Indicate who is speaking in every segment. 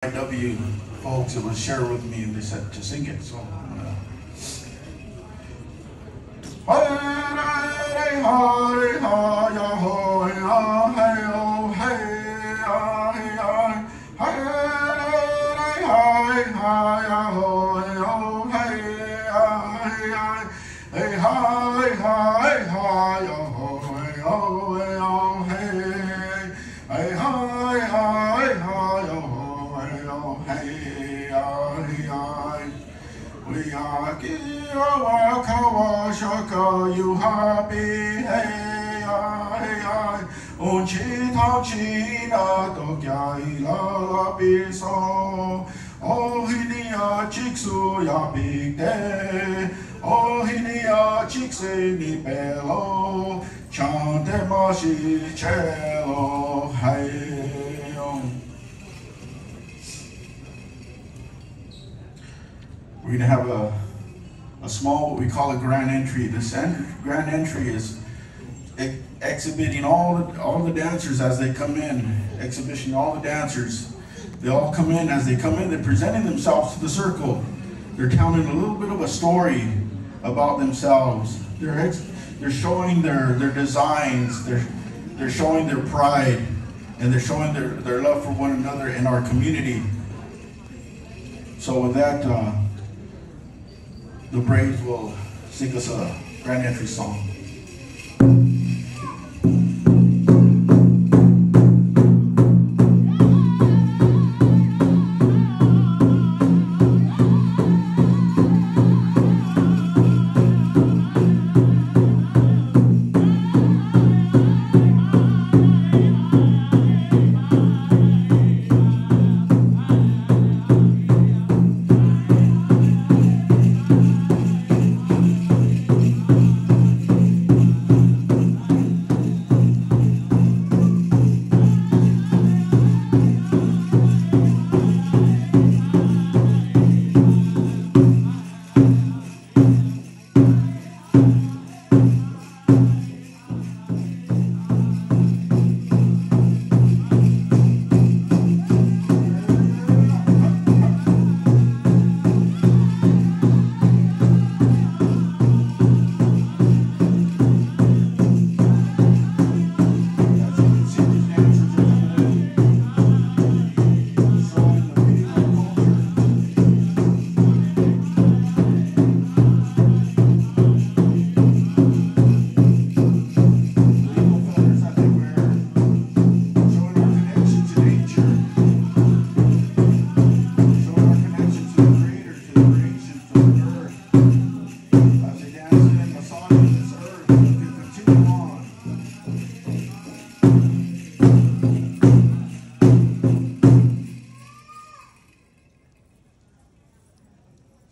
Speaker 1: IW folks, it was shared with me and they said to sing it, so I'm gonna... You happy, hey, hey, unchi tao chi na to kya la la pi so, oh hinia chiksu ya big day, oh hinia chikse ni pelo, chante mashi cello, hey. We're gonna have a small, what we call a grand entry. This grand entry is exhibiting all the dancers as they come in, exhibition all the dancers. They all come in. As they come in, they're presenting themselves to the circle. They're telling a little bit of a story about themselves. They're showing their designs. They're showing their pride, and they're showing their love for one another in our community. So with that, the Braves will sing us a grand entry song.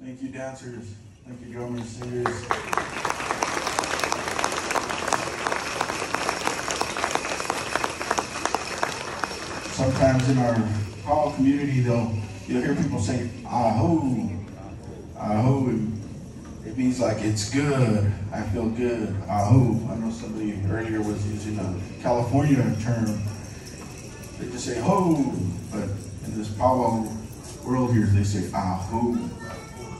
Speaker 1: Thank you, dancers. Thank you, drummers, singers. Sometimes in our hall community, you'll hear people say, "Aho, aho." It means like it's good. I feel good. Aho. I know somebody earlier was using a California term. They just say ho, but in this powwow world here, they say aho.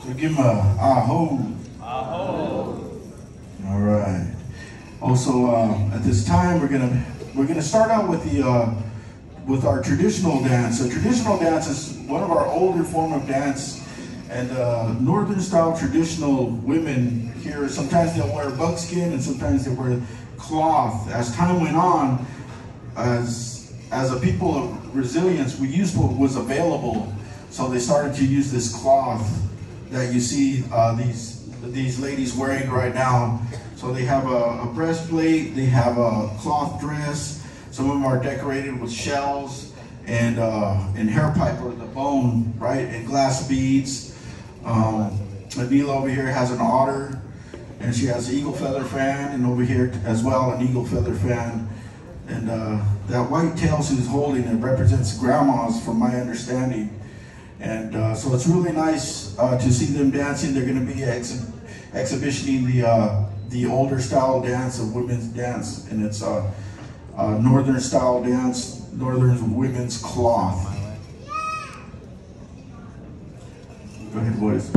Speaker 1: So give them a aho. Aho. All right. Also, at this time, we're gonna start out with our traditional dance. So traditional dance is one of our older form of dance, and northern style traditional women here, sometimes they'll wear buckskin and sometimes they wear cloth. As time went on, as a people of resilience, we used what was available. So they started to use this cloth that you see these ladies wearing right now. So they have a breastplate, they have a cloth dress. Some of them are decorated with shells and hair pipe or the bone, right? And glass beads. Adila over here has an otter, and she has an eagle feather fan, and over here as well an eagle feather fan. And that white tail she's holding, it represents grandmas, from my understanding. And so it's really nice to see them dancing. They're going to be exhibitioning the older style dance of women's dance, and it's northern style dance, northern women's cloth. Go ahead, boys.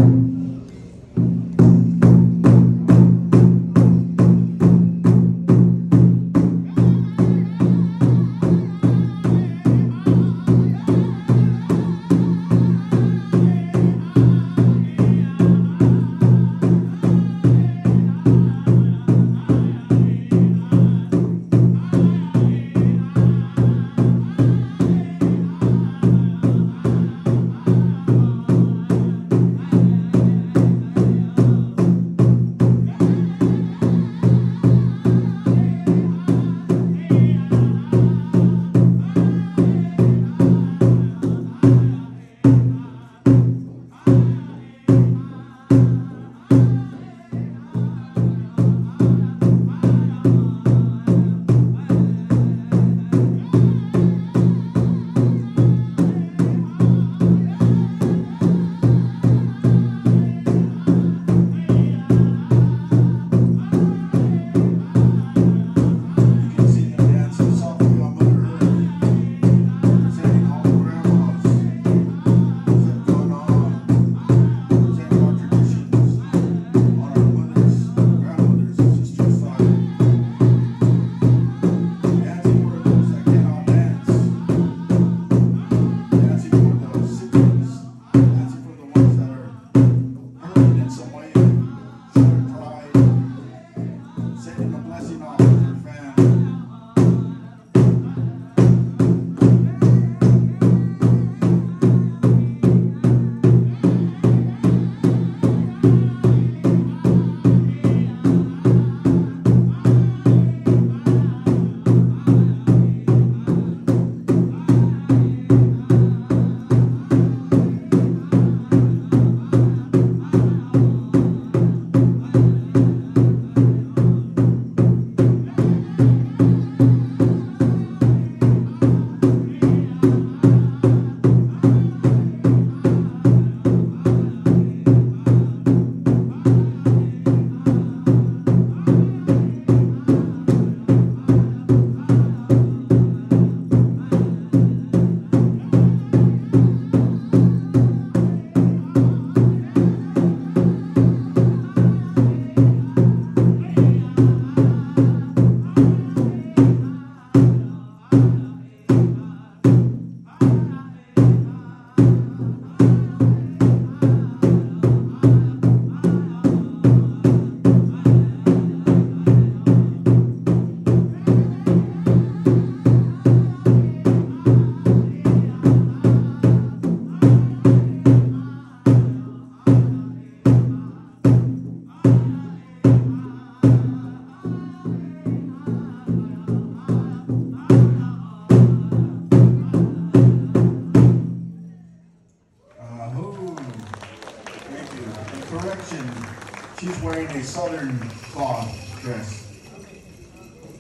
Speaker 1: She's wearing a southern cloth dress.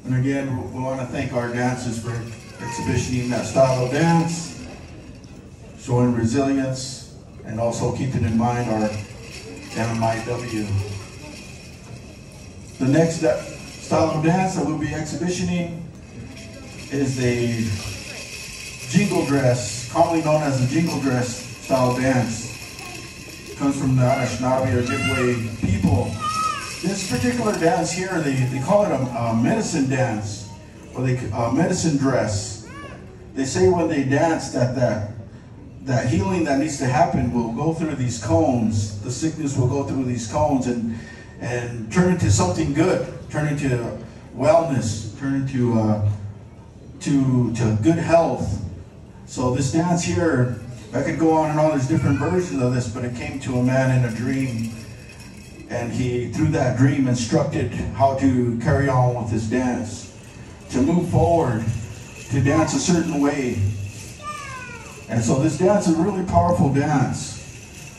Speaker 1: And again, we want to thank our dancers for exhibiting that style of dance, showing resilience, and also keeping in mind our MMIW. The next style of dance that we'll be exhibiting is the jingle dress, commonly known as the jingle dress style of dance. It comes from the Anishinaabe or Ojibwe people. This particular dance here, they call it a medicine dance, or medicine dress. They say when they dance that healing that needs to happen will go through these cones. The sickness will go through these cones and turn into something good, turn into wellness, turn into to good health. So this dance here, I could go on and on. There's different versions of this, but it came to a man in a dream, and he, through that dream, instructed how to carry on with this dance, to move forward, to dance a certain way. And so this dance is a really powerful dance.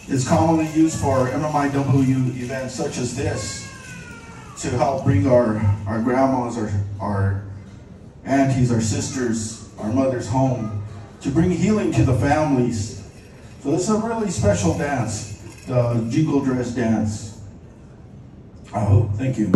Speaker 1: It's commonly used for MMIW events such as this, to help bring our grandmas, our aunties, our sisters, our mothers home, to bring healing to the families. So this is a really special dance, the jingle dress dance. I hope. Thank you.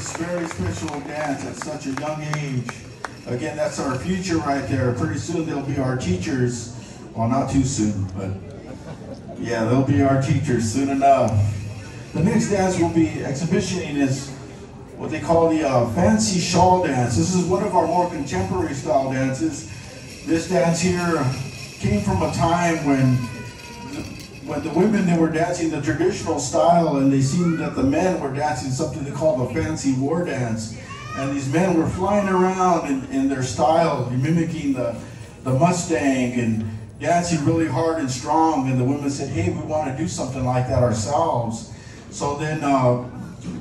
Speaker 1: this very special dance at such a young age. Again, that's our future right there. Pretty soon they'll be our teachers. Well, not too soon, but yeah, they'll be our teachers soon enough. The next dance we'll be exhibitioning is what they call the fancy shawl dance. This is one of our more contemporary style dances. This dance here came from a time when the women, they were dancing the traditional style, and they seen that the men were dancing something they call the fancy war dance. And these men were flying around in their style, mimicking the Mustang and dancing really hard and strong. And the women said, hey, we want to do something like that ourselves. So then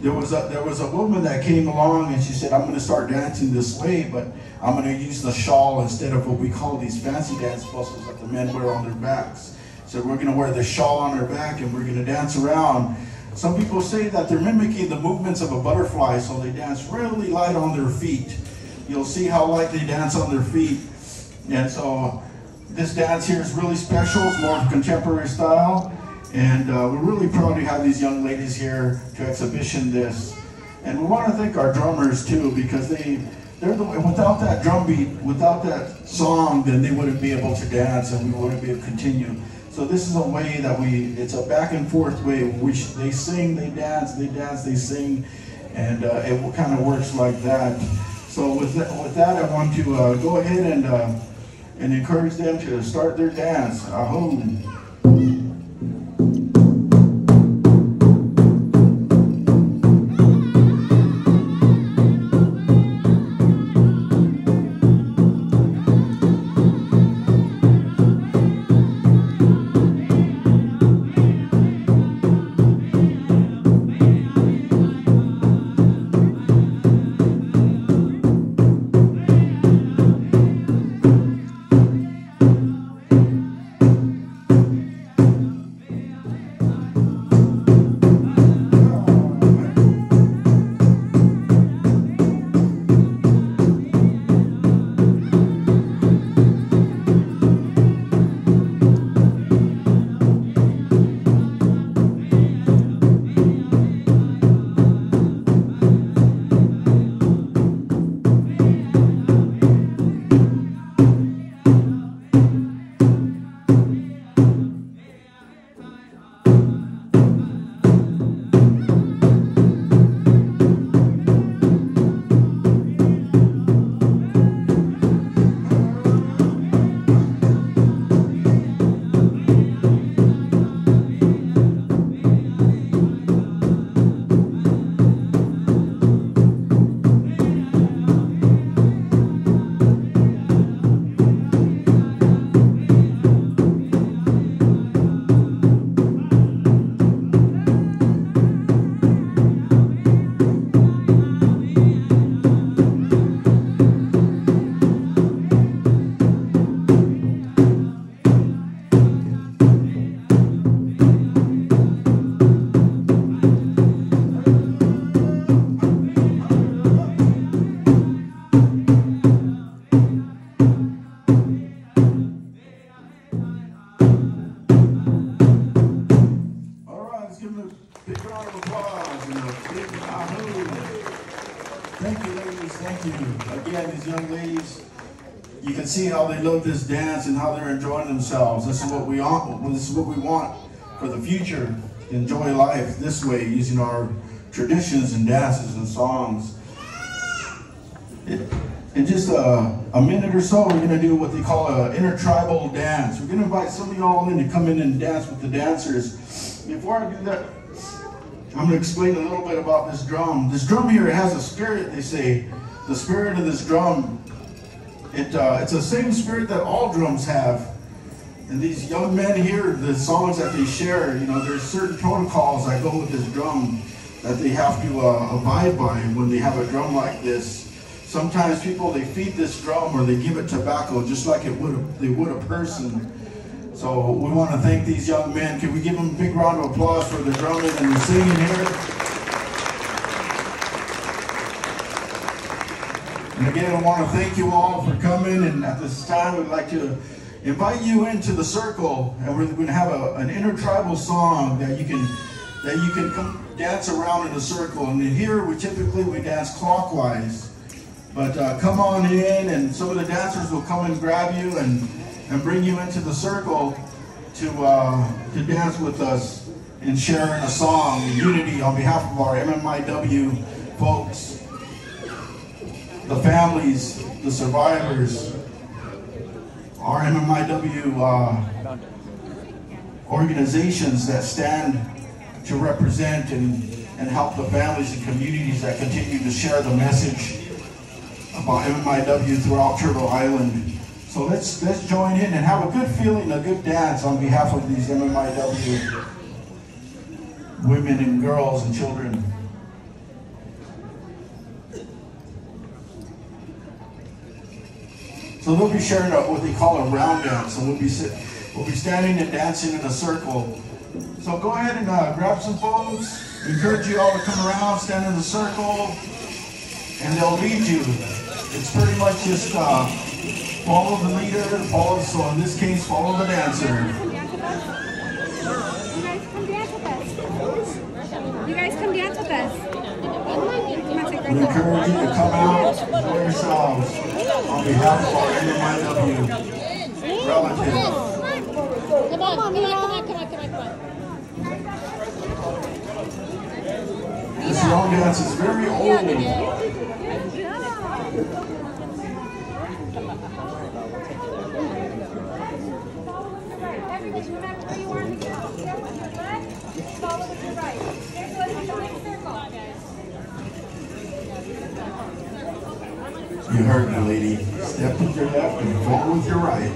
Speaker 1: there was a woman that came along, and she said, I'm going to start dancing this way, but I'm going to use the shawl instead of what we call these fancy dance bustles that the men wear on their backs. So we're going to wear the shawl on our back, and we're going to dance around. Some people say that they're mimicking the movements of a butterfly, so they dance really light on their feet. You'll see how light they dance on their feet. And so this dance here is really special. It's more contemporary style. And we're really proud to have these young ladies here to exhibition this. And we want to thank our drummers too, because without that drum beat, without that song, then they wouldn't be able to dance, and we wouldn't be able to continue. So this is a way that it's a back and forth way, which they sing, they dance, they sing, and it kind of works like that. So with that, I want to go ahead and encourage them to start their dance. Aho. See how they love this dance and how they're enjoying themselves. This is what we want. This is what we want for the future. Enjoy life this way, using our traditions and dances and songs. In just a minute or so, we're going to do what they call an intertribal dance. We're going to invite some of y'all in to come in and dance with the dancers. Before I do that, I'm going to explain a little bit about this drum. This drum here has a spirit, they say. The spirit of this drum, it's the same spirit that all drums have. And these young men here, the songs that they share, you know, there's certain protocols that go with this drum that they have to abide by when they have a drum like this. Sometimes people, they feed this drum or they give it tobacco just like they would a person. So we want to thank these young men. Can we give them a big round of applause for the drumming and the singing here? And again, I want to thank you all for coming, and at this time we'd like to invite you into the circle, and we're going to have an intertribal song that that you can come dance around in a circle. And here we typically dance clockwise. But come on in, and some of the dancers will come and grab you and bring you into the circle to dance with us and share a song in unity on behalf of our MMIW folks, the families, the survivors, our MMIW organizations that stand to represent and help the families and communities that continue to share the message about MMIW throughout Turtle Island. So let's join in and have a good feeling, a good dance on behalf of these MMIW women and girls and children. So they'll be sharing what they call a round dance, and we'll be standing and dancing in a circle. So go ahead and grab some folks. We encourage you all to come around, stand in a circle, and they'll lead you. It's pretty much just follow the leader, so in this case, follow the dancer.
Speaker 2: You guys come dance with us.
Speaker 1: We encourage you to come out for yourselves on behalf of our MMIW relatives.
Speaker 2: Come on.
Speaker 1: This long dance is very old.
Speaker 2: Remember where you are. Step with your left, follow with your right. Here's what it's a circle.
Speaker 1: You heard me, lady. Step with your left and follow with your right.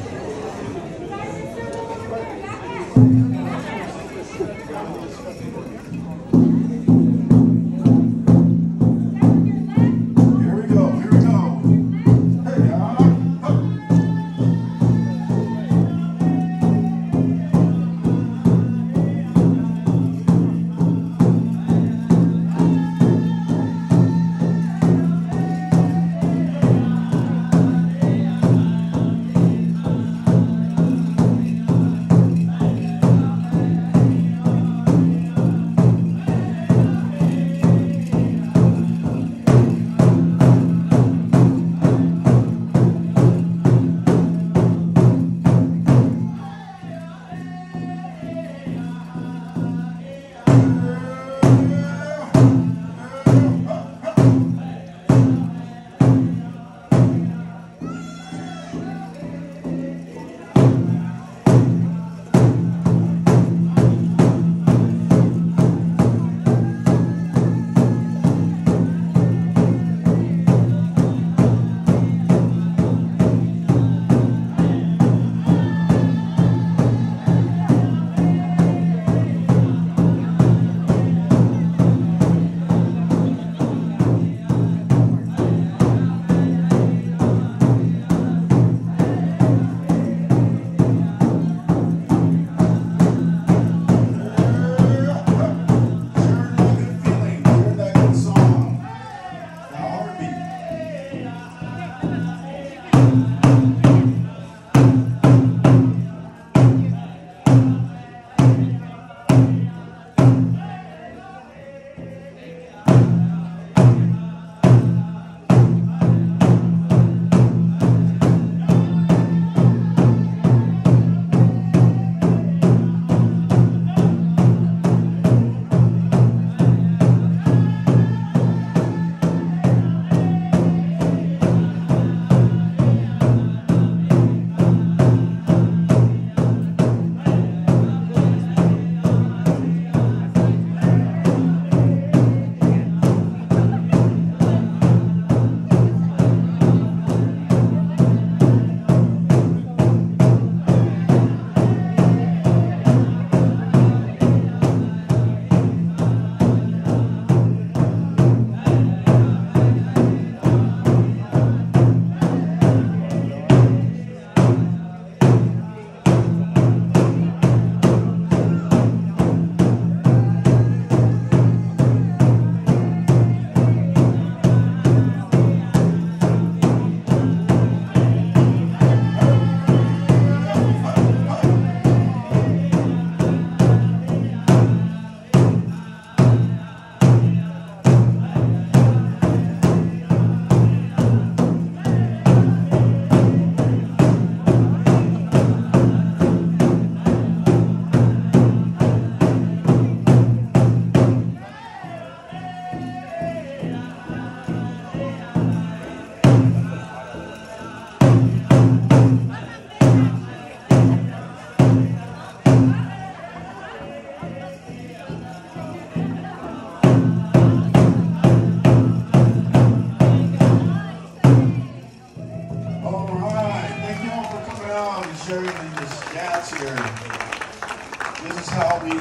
Speaker 1: This is how we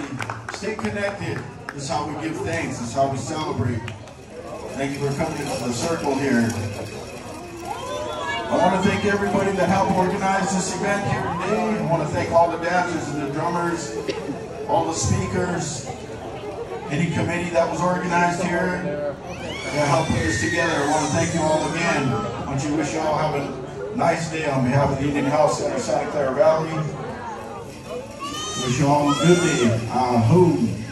Speaker 1: stay connected. This is how we give thanks. This is how we celebrate. Thank you for coming to the circle here. I want to thank everybody that helped organize this event here today. I want to thank all the dancers and the drummers, all the speakers, any committee that was organized here that helped put this together. I want to thank you all again. I want to wish you all have a nice day on behalf of the Indian Health Center, Santa Clara Valley. Wish you all a good day. Ahoo.